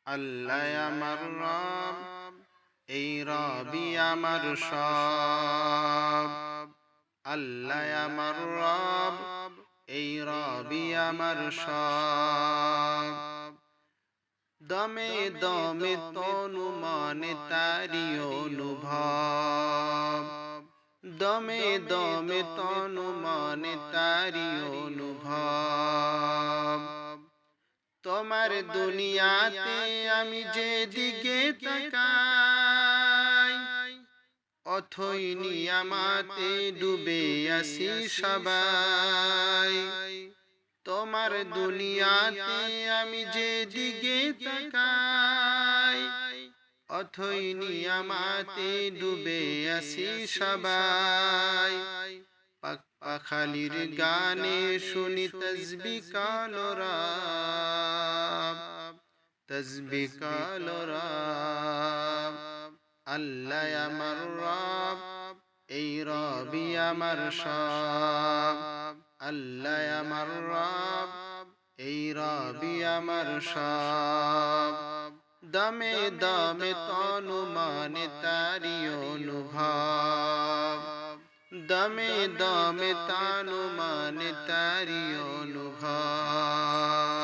আল্লাহ আমার রব, এই রবি আমার সব। আল্লাহ আমার রব, এই রবি আমার সব। দমে দমে তনু মনে তারি অনুভব। দমে দমে তনু মনে তারি অনুভব। তোমার দুনিয়াতে আমি যেদিকে তাকাই, অথই নিয়ামাতে ডুবে আসি সবাই। তোমার দুনিয়াতে আমি যেদিকে তাকাই, অথই নিয়ামাতে ডুবে আসি সবাই। পাখালির গানে শুনি তসবিহ কালো রাব, তসবিহ কালো রাব। আল্লাহ আমার রব, এই রবি আমার সব। আল্লাহ আমার রব, এই রবি আমার সব। দমে দমে তনু মনে তারি অনুভব। দমে দমে তানু মনে তারি অনুভব।